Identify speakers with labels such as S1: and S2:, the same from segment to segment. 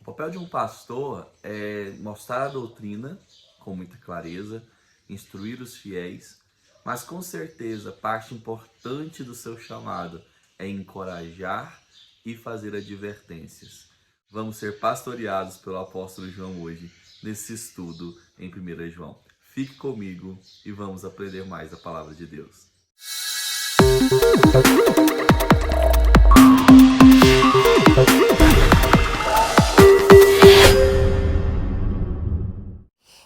S1: O papel de um pastor é mostrar a doutrina com muita clareza, instruir os fiéis, mas com certeza parte importante do seu chamado é encorajar e fazer advertências. Vamos ser pastoreados pelo apóstolo João hoje, nesse estudo em 1 João. Fique comigo e vamos aprender mais da palavra de Deus.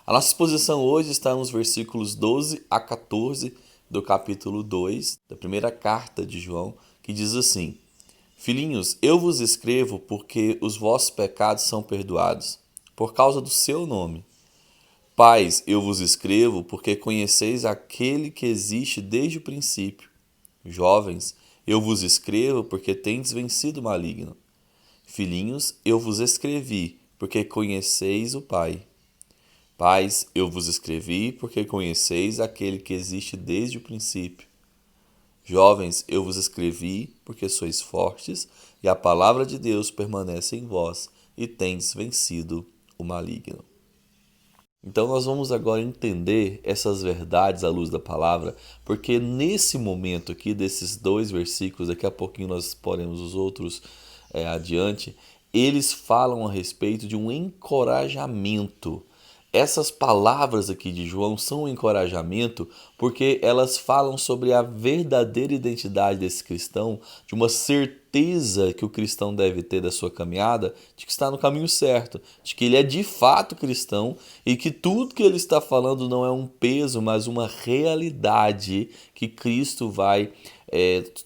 S1: A nossa exposição hoje está nos versículos 12 a 14 do capítulo 2 da primeira carta de João, que diz assim: Filhinhos, eu vos escrevo porque os vossos pecados são perdoados, por causa do seu nome. Pais, eu vos escrevo porque conheceis aquele que existe desde o princípio. Jovens, eu vos escrevo porque tendes vencido o maligno. Filhinhos, eu vos escrevi porque conheceis o Pai. Pais, eu vos escrevi porque conheceis aquele que existe desde o princípio. Jovens, eu vos escrevi porque sois fortes e a palavra de Deus permanece em vós e tendes vencido o maligno. Então nós vamos agora entender essas verdades à luz da palavra, porque nesse momento aqui desses dois versículos, daqui a pouquinho nós poremos os outros adiante, eles falam a respeito de um encorajamento. Essas palavras aqui de João são um encorajamento porque elas falam sobre a verdadeira identidade desse cristão, de uma certeza que o cristão deve ter da sua caminhada, de que está no caminho certo, de que ele é de fato cristão e que tudo que ele está falando não é um peso, mas uma realidade que Cristo vai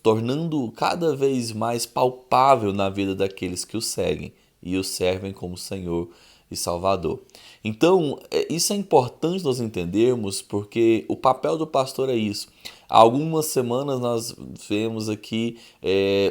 S1: tornando cada vez mais palpável na vida daqueles que o seguem e o servem como Senhor e Salvador. Então, isso é importante nós entendermos, porque o papel do pastor é isso. Há algumas semanas nós vemos aqui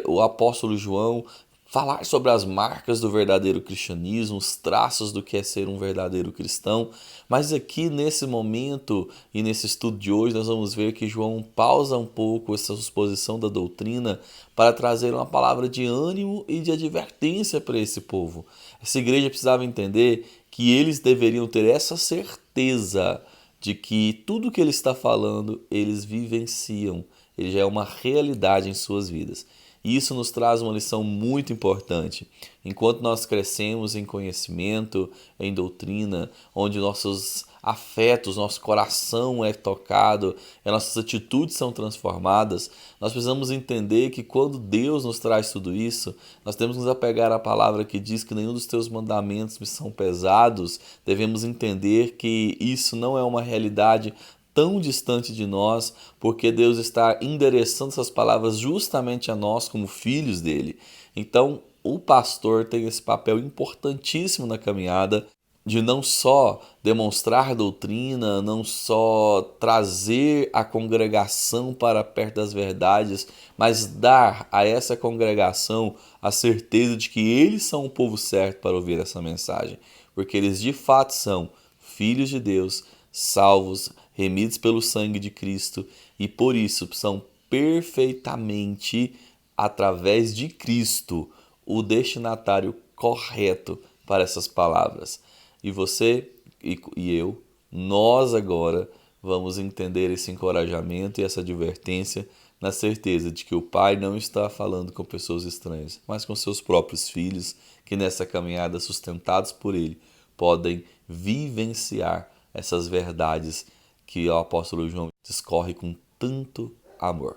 S1: o apóstolo João falar sobre as marcas do verdadeiro cristianismo, os traços do que é ser um verdadeiro cristão, mas aqui nesse momento e nesse estudo de hoje nós vamos ver que João pausa um pouco essa exposição da doutrina para trazer uma palavra de ânimo e de advertência para esse povo. Essa igreja precisava entender que eles deveriam ter essa certeza de que tudo que ele está falando eles vivenciam, ele já é uma realidade em suas vidas. E isso nos traz uma lição muito importante. Enquanto nós crescemos em conhecimento, em doutrina, onde nossos afetos, nosso coração é tocado, e nossas atitudes são transformadas, nós precisamos entender que quando Deus nos traz tudo isso, nós temos que nos apegar à palavra que diz que nenhum dos teus mandamentos me são pesados. Devemos entender que isso não é uma realidade tão distante de nós, porque Deus está endereçando essas palavras justamente a nós como filhos dele. Então, o pastor tem esse papel importantíssimo na caminhada de não só demonstrar doutrina, não só trazer a congregação para perto das verdades, mas dar a essa congregação a certeza de que eles são o povo certo para ouvir essa mensagem, porque eles de fato são filhos de Deus, salvos, remidos pelo sangue de Cristo e por isso são perfeitamente, através de Cristo, o destinatário correto para essas palavras. E você e eu, nós agora vamos entender esse encorajamento e essa advertência na certeza de que o Pai não está falando com pessoas estranhas, mas com seus próprios filhos que nessa caminhada sustentados por Ele podem vivenciar essas verdades que o apóstolo João discorre com tanto amor.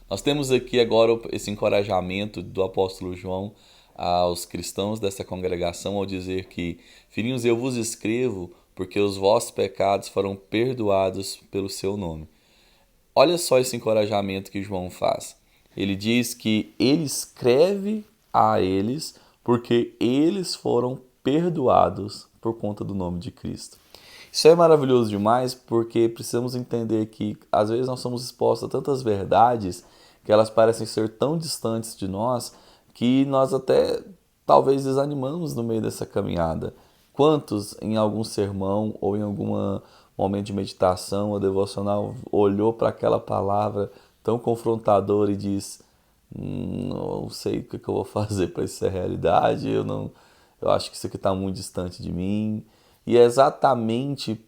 S1: Nós temos aqui agora esse encorajamento do apóstolo João aos cristãos dessa congregação ao dizer que, filhinhos, eu vos escrevo porque os vossos pecados foram perdoados pelo seu nome. Olha só esse encorajamento que João faz. Ele diz que ele escreve a eles porque eles foram perdoados por conta do nome de Cristo. Isso é maravilhoso demais porque precisamos entender que às vezes nós somos expostos a tantas verdades que elas parecem ser tão distantes de nós que nós até talvez desanimamos no meio dessa caminhada. Quantos em algum sermão ou em algum momento de meditação ou devocional olhou para aquela palavra tão confrontadora e diz: não sei o que eu vou fazer para isso ser realidade, eu eu acho que isso aqui está muito distante de mim. E é exatamente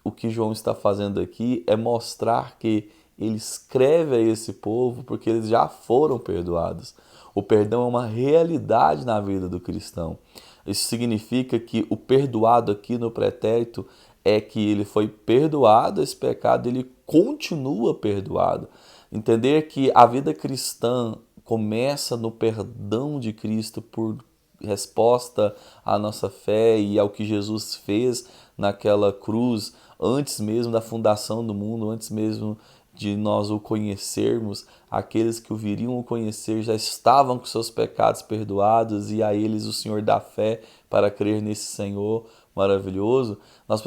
S1: o que João está fazendo aqui, é mostrar que ele escreve a esse povo porque eles já foram perdoados. O perdão é uma realidade na vida do cristão. Isso significa que o perdoado aqui no pretérito é que ele foi perdoado esse pecado, ele continua perdoado. Entender que a vida cristã começa no perdão de Cristo por resposta à nossa fé e ao que Jesus fez naquela cruz antes mesmo da fundação do mundo, antes mesmo de nós o conhecermos, aqueles que o viriam o conhecer já estavam com seus pecados perdoados e a eles o Senhor dá fé para crer nesse Senhor maravilhoso. Nós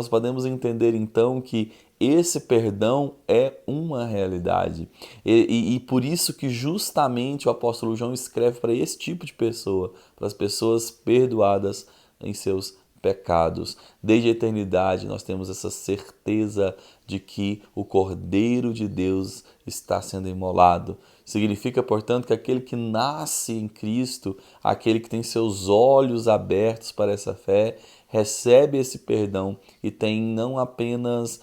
S1: podemos entender então que esse perdão é uma realidade. E por isso que justamente o apóstolo João escreve para esse tipo de pessoa, para as pessoas perdoadas em seus pecados. Desde a eternidade nós temos essa certeza de que o Cordeiro de Deus está sendo imolado. Significa, portanto, que aquele que nasce em Cristo, aquele que tem seus olhos abertos para essa fé, recebe esse perdão e tem não apenas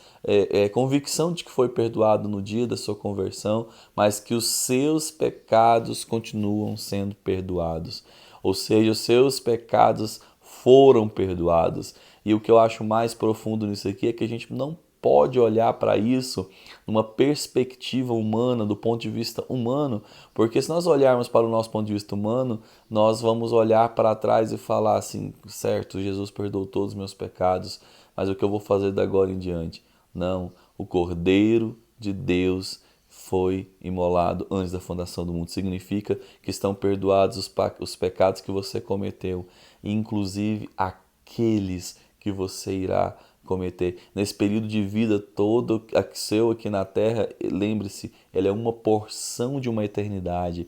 S1: convicção de que foi perdoado no dia da sua conversão, mas que os seus pecados continuam sendo perdoados. Ou seja, os seus pecados foram perdoados. E o que eu acho mais profundo nisso aqui é que a gente não pode olhar para isso numa perspectiva humana, do ponto de vista humano, porque se nós olharmos para o nosso ponto de vista humano, nós vamos olhar para trás e falar assim, certo, Jesus perdoou todos os meus pecados, mas o que eu vou fazer da agora em diante? Não, o Cordeiro de Deus foi imolado antes da fundação do mundo. Significa que estão perdoados os pecados que você cometeu, inclusive aqueles que você irá cometer. Nesse período de vida todo seu aqui na Terra, lembre-se, ele é uma porção de uma eternidade.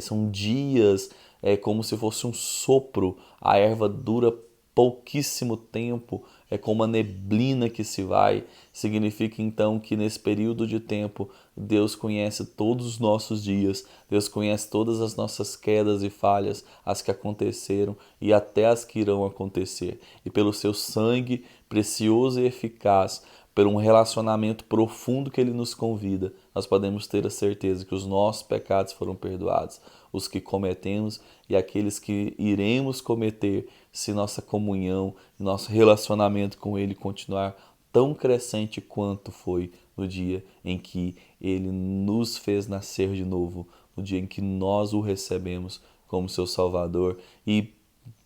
S1: São dias, é como se fosse um sopro. A erva dura pouquíssimo tempo, é como uma neblina que se vai. Significa então que nesse período de tempo Deus conhece todos os nossos dias, Deus conhece todas as nossas quedas e falhas, as que aconteceram e até as que irão acontecer. E pelo seu sangue precioso e eficaz, por um relacionamento profundo que Ele nos convida, nós podemos ter a certeza que os nossos pecados foram perdoados, os que cometemos e aqueles que iremos cometer, se nossa comunhão, nosso relacionamento com Ele continuar tão crescente quanto foi no dia em que Ele nos fez nascer de novo, no dia em que nós o recebemos como seu Salvador e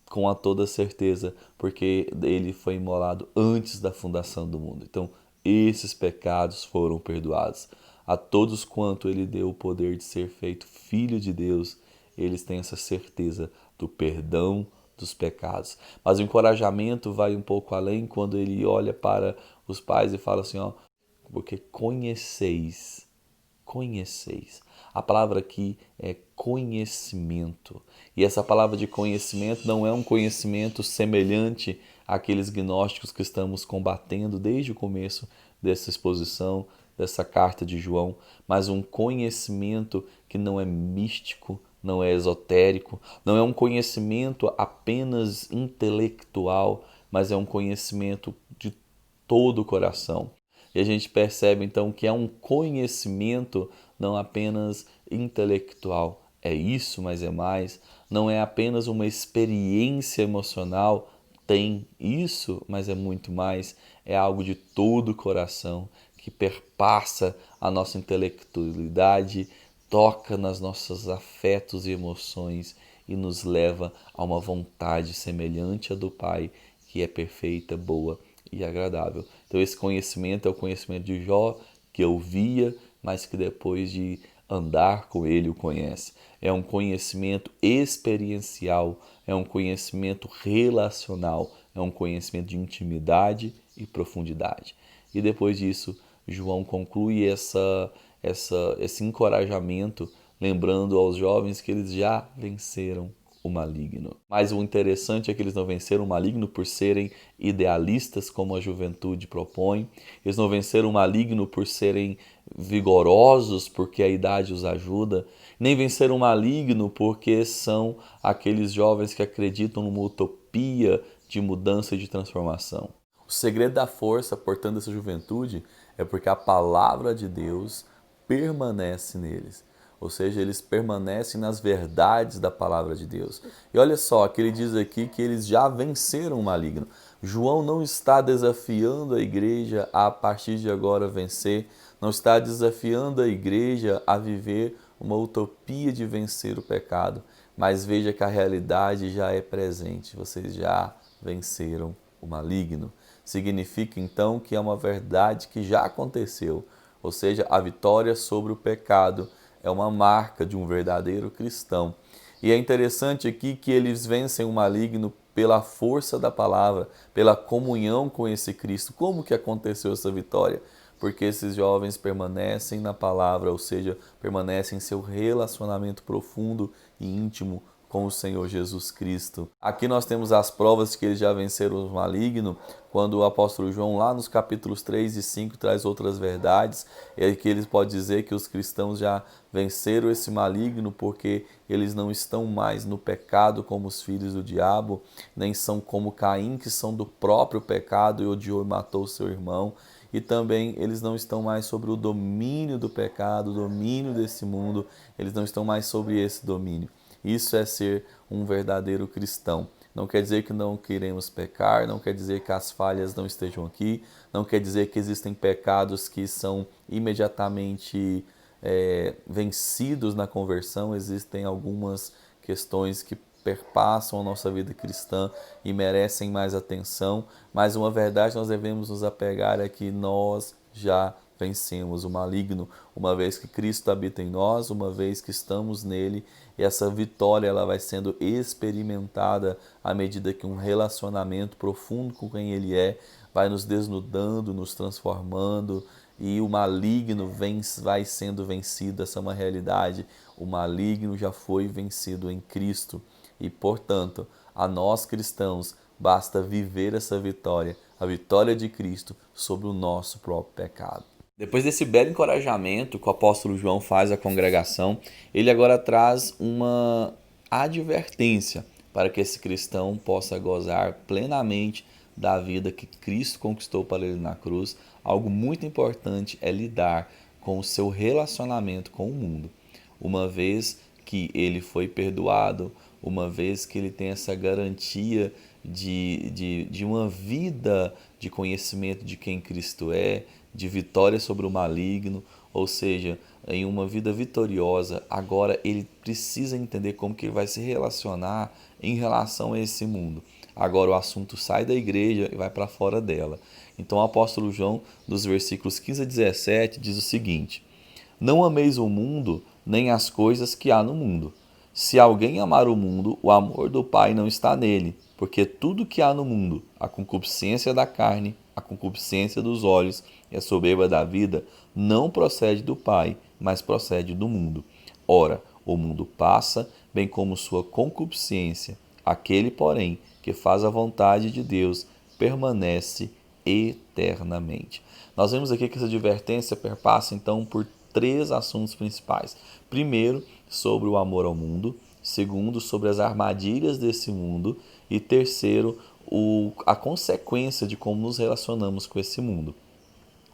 S1: com a toda certeza, porque Ele foi imolado antes da fundação do mundo. Então, esses pecados foram perdoados. A todos quanto Ele deu o poder de ser feito filho de Deus, eles têm essa certeza do perdão dos pecados. Mas o encorajamento vai um pouco além quando ele olha para os pais e fala assim, ó, porque conheceis. A palavra aqui é conhecimento. E essa palavra de conhecimento não é um conhecimento semelhante àqueles gnósticos que estamos combatendo desde o começo dessa exposição, dessa carta de João, mas um conhecimento que não é místico, não é esotérico, não é um conhecimento apenas intelectual, mas é um conhecimento de todo o coração. E a gente percebe então que é um conhecimento não apenas intelectual, é isso, mas é mais, não é apenas uma experiência emocional, tem isso, mas é muito mais, é algo de todo o coração que perpassa a nossa intelectualidade, toca nas nossos afetos e emoções e nos leva a uma vontade semelhante à do Pai, que é perfeita, boa e agradável. Então esse conhecimento é o conhecimento de Jó, que ouvia, mas que depois de andar com ele o conhece. É um conhecimento experiencial, é um conhecimento relacional, é um conhecimento de intimidade e profundidade. E depois disso, João conclui esse encorajamento, lembrando aos jovens que eles já venceram o maligno. Mas o interessante é que eles não venceram o maligno por serem idealistas, como a juventude propõe. Eles não venceram o maligno por serem vigorosos porque a idade os ajuda, nem vencer o maligno porque são aqueles jovens que acreditam numa utopia de mudança e de transformação. O segredo da força, portanto, dessa juventude é porque a palavra de Deus permanece neles. Ou seja, eles permanecem nas verdades da palavra de Deus. E olha só, que ele diz aqui que eles já venceram o maligno. João não está desafiando a igreja a partir de agora vencer, não está desafiando a igreja a viver uma utopia de vencer o pecado, mas veja que a realidade já é presente, vocês já venceram o maligno. Significa então que é uma verdade que já aconteceu, ou seja, a vitória sobre o pecado é uma marca de um verdadeiro cristão. E é interessante aqui que eles vencem o maligno pela força da palavra, pela comunhão com esse Cristo. Como que aconteceu essa vitória? Porque esses jovens permanecem na palavra, ou seja, permanecem em seu relacionamento profundo e íntimo com o Senhor Jesus Cristo. Aqui nós temos as provas de que eles já venceram o maligno, quando o apóstolo João, lá nos capítulos 3 e 5, traz outras verdades, é que ele pode dizer que os cristãos já venceram esse maligno porque eles não estão mais no pecado como os filhos do diabo, nem são como Caim, que são do próprio pecado e odiou e matou seu irmão. E também eles não estão mais sobre o domínio do pecado, o domínio desse mundo, eles não estão mais sobre esse domínio. Isso é ser um verdadeiro cristão. Não quer dizer que não queremos pecar, não quer dizer que as falhas não estejam aqui, não quer dizer que existem pecados que são imediatamente vencidos na conversão. Existem algumas questões que perpassam a nossa vida cristã e merecem mais atenção, mas uma verdade nós devemos nos apegar é que nós já vencemos o maligno, uma vez que Cristo habita em nós, uma vez que estamos nele, e essa vitória ela vai sendo experimentada à medida que um relacionamento profundo com quem ele é vai nos desnudando, nos transformando, e o maligno vai sendo vencido. Essa é uma realidade. O maligno já foi vencido em Cristo e, portanto, a nós cristãos basta viver essa vitória, a vitória de Cristo sobre o nosso próprio pecado. Depois desse belo encorajamento que o apóstolo João faz à congregação, ele agora traz uma advertência para que esse cristão possa gozar plenamente da vida que Cristo conquistou para ele na cruz. Algo muito importante é lidar com o seu relacionamento com o mundo. Uma vez que ele foi perdoado, uma vez que ele tem essa garantia de uma vida de conhecimento de quem Cristo é, de vitória sobre o maligno, ou seja, em uma vida vitoriosa, agora ele precisa entender como que ele vai se relacionar em relação a esse mundo. Agora o assunto sai da igreja e vai para fora dela. Então o apóstolo João, dos versículos 15 a 17, diz o seguinte: Não ameis o mundo, nem as coisas que há no mundo. Se alguém amar o mundo, o amor do Pai não está nele, porque tudo que há no mundo, a concupiscência da carne, a concupiscência dos olhos e a soberba da vida, não procede do Pai, mas procede do mundo. Ora, o mundo passa, bem como sua concupiscência. Aquele, porém, que faz a vontade de Deus, permanece eternamente. Nós vemos aqui que essa advertência perpassa, então, por três assuntos principais. Primeiro, sobre o amor ao mundo. Segundo, sobre as armadilhas desse mundo. E terceiro, a consequência de como nos relacionamos com esse mundo.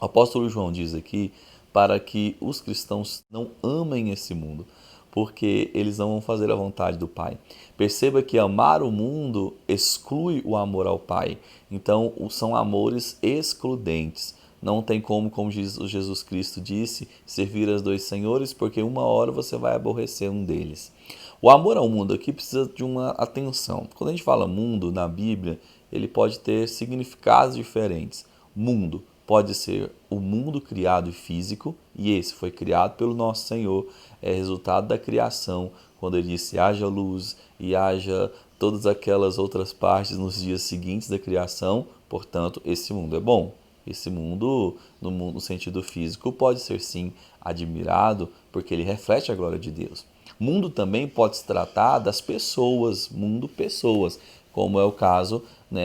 S1: O apóstolo João diz aqui para que os cristãos não amem esse mundo, porque eles não vão fazer a vontade do Pai. Perceba que amar o mundo exclui o amor ao Pai. Então, são amores excludentes. Não tem como Jesus Cristo disse, servir aos dois senhores, porque uma hora você vai aborrecer um deles. O amor ao mundo aqui precisa de uma atenção. Quando a gente fala mundo na Bíblia, ele pode ter significados diferentes. Mundo pode ser o mundo criado e físico, e esse foi criado pelo nosso Senhor, é resultado da criação, quando ele disse haja luz e haja todas aquelas outras partes nos dias seguintes da criação. Portanto, esse mundo é bom. Esse mundo, no sentido físico, pode ser sim admirado, porque ele reflete a glória de Deus. Mundo também pode se tratar das pessoas, mundo pessoas, como é o caso,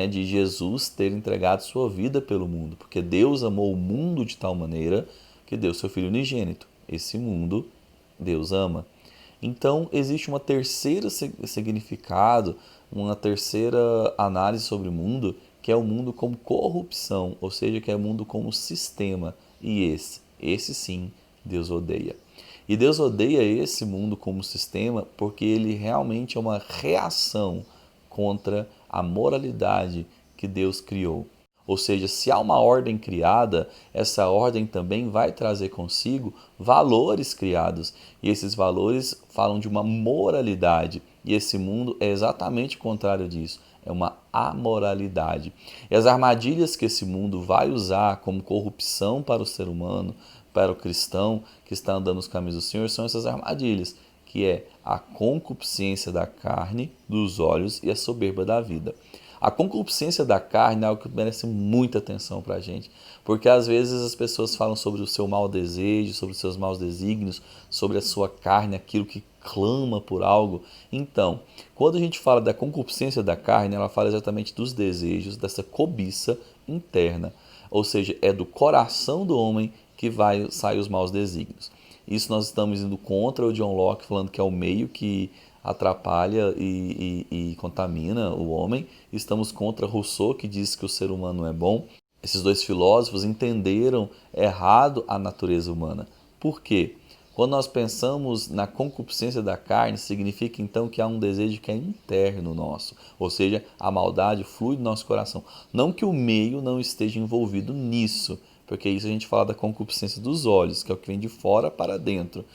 S1: de Jesus ter entregado sua vida pelo mundo, porque Deus amou o mundo de tal maneira que deu seu Filho unigênito. Esse mundo Deus ama. Então, existe uma terceira significado, uma terceira análise sobre o mundo, que é o mundo como corrupção, ou seja, que é o mundo como sistema. E esse sim, Deus odeia. E Deus odeia esse mundo como sistema porque ele realmente é uma reação contra a moralidade que Deus criou. Ou seja, se há uma ordem criada, essa ordem também vai trazer consigo valores criados. E esses valores falam de uma moralidade. E esse mundo é exatamente o contrário disso. É uma amoralidade. E as armadilhas que esse mundo vai usar como corrupção para o ser humano, para o cristão que está andando nos caminhos do Senhor, são essas armadilhas, que é a concupiscência da carne, dos olhos e a soberba da vida. A concupiscência da carne é algo que merece muita atenção para a gente, porque às vezes as pessoas falam sobre o seu mau desejo, sobre os seus maus desígnios, sobre a sua carne, aquilo que clama por algo. Então, quando a gente fala da concupiscência da carne, ela fala exatamente dos desejos, dessa cobiça interna, ou seja, é do coração do homem que vai sair os maus desígnios. Isso nós estamos indo contra o John Locke, falando que é o meio que atrapalha e contamina o homem. Estamos contra Rousseau, que diz que o ser humano é bom. Esses dois filósofos entenderam errado a natureza humana. Por quê? Quando nós pensamos na concupiscência da carne, significa então que há um desejo que é interno nosso, ou seja, a maldade flui do nosso coração. Não que o meio não esteja envolvido nisso, porque isso a gente fala da concupiscência dos olhos, que é o que vem de fora para dentro.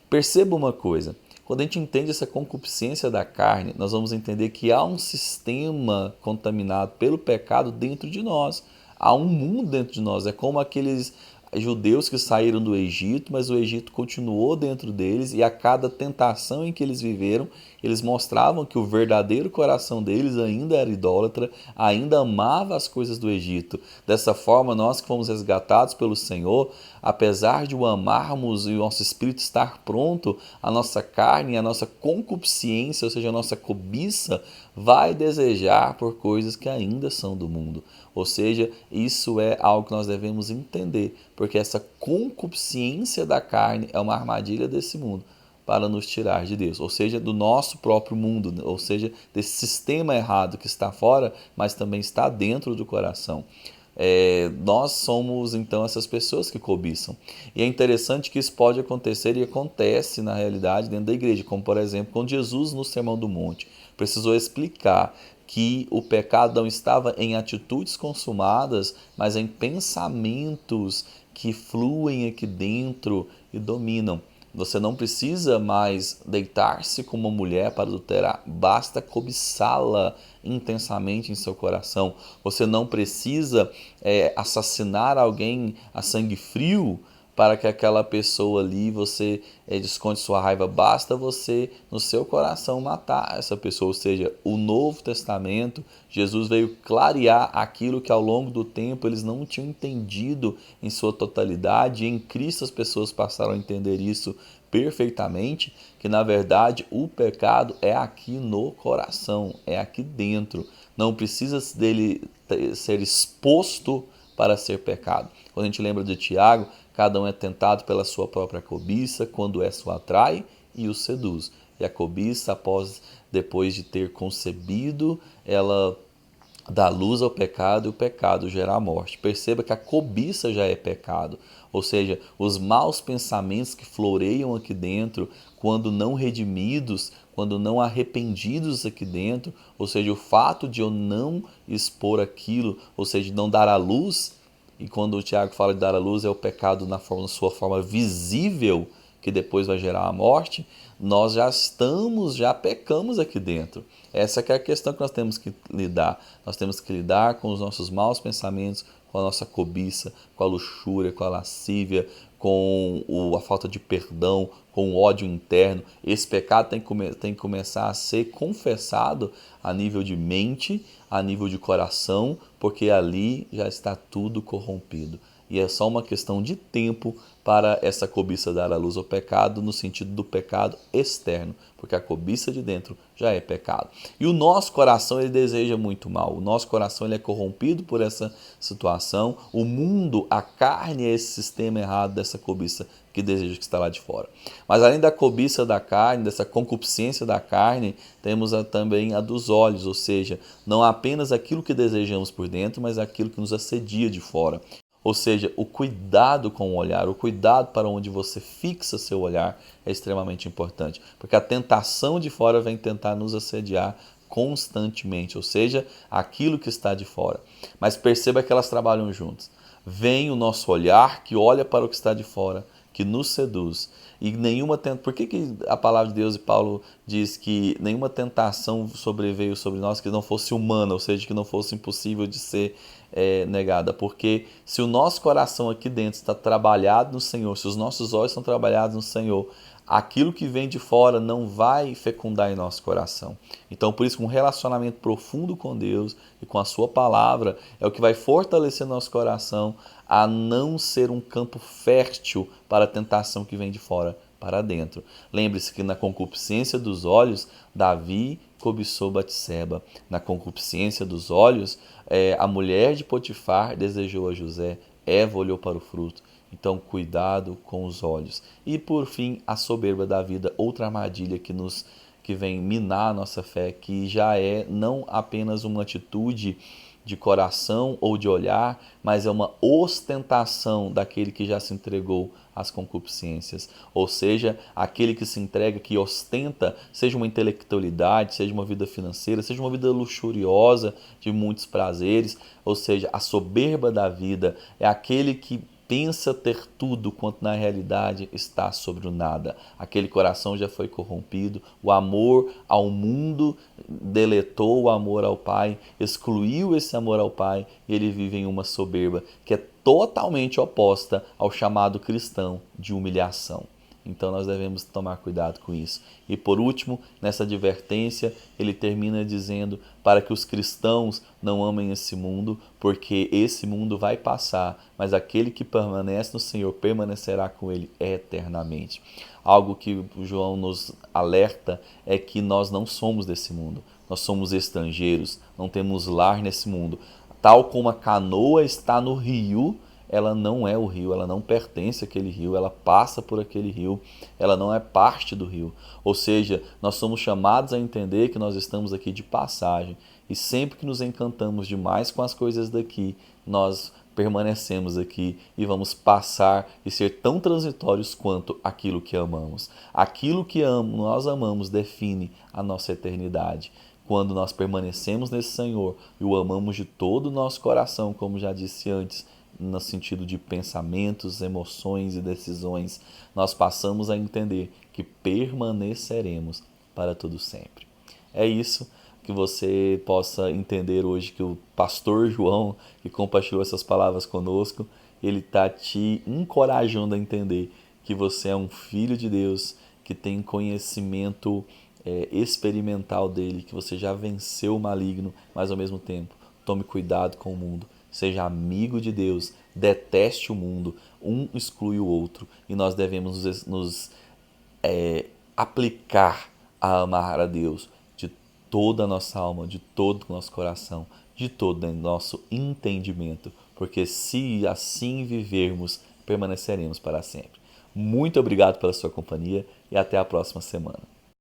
S1: Perceba uma coisa, quando a gente entende essa concupiscência da carne, nós vamos entender que há um sistema contaminado pelo pecado dentro de nós. Há um mundo dentro de nós. É como aqueles judeus que saíram do Egito, mas o Egito continuou dentro deles e a cada tentação em que eles viveram, eles mostravam que o verdadeiro coração deles ainda era idólatra, ainda amava as coisas do Egito. Dessa forma, nós que fomos resgatados pelo Senhor, apesar de o amarmos e o nosso espírito estar pronto, a nossa carne, a nossa concupiscência, ou seja, a nossa cobiça, vai desejar por coisas que ainda são do mundo. Ou seja, isso é algo que nós devemos entender, porque essa concupiscência da carne é uma armadilha desse mundo para nos tirar de Deus, ou seja, do nosso próprio mundo, ou seja, desse sistema errado que está fora, mas também está dentro do coração. Nós somos então essas pessoas que cobiçam. E é interessante que isso pode acontecer e acontece na realidade dentro da igreja, como por exemplo, quando Jesus no Sermão do Monte precisou explicar que o pecado não estava em atitudes consumadas, mas em pensamentos que fluem aqui dentro e dominam. Você não precisa mais deitar-se com uma mulher para adulterar, basta cobiçá-la intensamente em seu coração. Você não precisa assassinar alguém a sangue frio para que aquela pessoa ali você desconte sua raiva. Basta você, no seu coração, matar essa pessoa. Ou seja, o Novo Testamento, Jesus veio clarear aquilo que ao longo do tempo eles não tinham entendido em sua totalidade. E em Cristo as pessoas passaram a entender isso perfeitamente, que na verdade o pecado é aqui no coração, é aqui dentro. Não precisa dele ser exposto para ser pecado. Quando a gente lembra de Tiago, cada um é tentado pela sua própria cobiça, quando essa o atrai e o seduz. E a cobiça, depois de ter concebido, ela dá luz ao pecado e o pecado gera a morte. Perceba que a cobiça já é pecado, ou seja, os maus pensamentos que floreiam aqui dentro, quando não redimidos, quando não arrependidos aqui dentro, ou seja, o fato de eu não expor aquilo, ou seja, de não dar à luz, e quando o Tiago fala de dar à luz é o pecado na sua forma visível, que depois vai gerar a morte, nós já pecamos aqui dentro. Essa que é a questão que nós temos que lidar. Nós temos que lidar com os nossos maus pensamentos, com a nossa cobiça, com a luxúria, com a lascívia, com a falta de perdão, com o ódio interno. Esse pecado tem que começar a ser confessado a nível de mente, a nível de coração, porque ali já está tudo corrompido. e é só uma questão de tempo para essa cobiça dar à luz ao pecado, no sentido do pecado externo, porque a cobiça de dentro já é pecado. E o nosso coração, ele deseja muito mal. O nosso coração, ele é corrompido por essa situação. O mundo, a carne é esse sistema errado dessa cobiça que deseja que está lá de fora. Mas além da cobiça da carne, dessa concupiscência da carne, temos também a dos olhos, ou seja, não apenas aquilo que desejamos por dentro, mas aquilo que nos assedia de fora. Ou seja, o cuidado com o olhar, o cuidado para onde você fixa seu olhar é extremamente importante, porque a tentação de fora vem tentar nos assediar constantemente, ou seja, aquilo que está de fora. Mas perceba que elas trabalham juntas. Vem o nosso olhar que olha para o que está de fora, que nos seduz. E nenhuma tentação. Por que a palavra de Deus e Paulo diz que nenhuma tentação sobreveio sobre nós que não fosse humana, ou seja, que não fosse impossível de ser negada? Porque se o nosso coração aqui dentro está trabalhado no Senhor, se os nossos olhos estão trabalhados no Senhor, aquilo que vem de fora não vai fecundar em nosso coração. Então, por isso, um relacionamento profundo com Deus e com a sua palavra é o que vai fortalecer nosso coração a não ser um campo fértil para a tentação que vem de fora para dentro. Lembre-se que na concupiscência dos olhos, Davi cobiçou Batseba. Na concupiscência dos olhos, a mulher de Potifar desejou a José. Eva olhou para o fruto. Então, cuidado com os olhos. E, por fim, a soberba da vida, outra armadilha que vem minar a nossa fé, que já é não apenas uma atitude de coração ou de olhar, mas é uma ostentação daquele que já se entregou às concupiscências. Ou seja, aquele que se entrega, que ostenta, seja uma intelectualidade, seja uma vida financeira, seja uma vida luxuriosa de muitos prazeres. Ou seja, a soberba da vida é aquele que pensa ter tudo, quanto na realidade está sobre o nada. Aquele coração já foi corrompido, o amor ao mundo deletou o amor ao Pai, excluiu esse amor ao Pai e ele vive em uma soberba que é totalmente oposta ao chamado cristão de humilhação. Então nós devemos tomar cuidado com isso. E por último, nessa advertência, ele termina dizendo para que os cristãos não amem esse mundo, porque esse mundo vai passar, mas aquele que permanece no Senhor permanecerá com ele eternamente. Algo que o João nos alerta é que nós não somos desse mundo. Nós somos estrangeiros, não temos lar nesse mundo. Tal como a canoa está no rio, ela não é o rio, ela não pertence àquele rio, ela passa por aquele rio, ela não é parte do rio. Ou seja, nós somos chamados a entender que nós estamos aqui de passagem e sempre que nos encantamos demais com as coisas daqui, nós permanecemos aqui e vamos passar e ser tão transitórios quanto aquilo que amamos. Aquilo que nós amamos define a nossa eternidade. Quando nós permanecemos nesse Senhor e o amamos de todo o nosso coração, como já disse antes, no sentido de pensamentos, emoções e decisões, nós passamos a entender que permaneceremos para todo sempre. É isso, que você possa entender hoje que o pastor João, que compartilhou essas palavras conosco, ele está te encorajando a entender que você é um filho de Deus, que tem conhecimento experimental dele, que você já venceu o maligno, mas ao mesmo tempo, tome cuidado com o mundo. Seja amigo de Deus, deteste o mundo, um exclui o outro e nós devemos nos aplicar a amar a Deus de toda a nossa alma, de todo o nosso coração, de todo o nosso entendimento, porque se assim vivermos, permaneceremos para sempre. Muito obrigado pela sua companhia e até a próxima semana.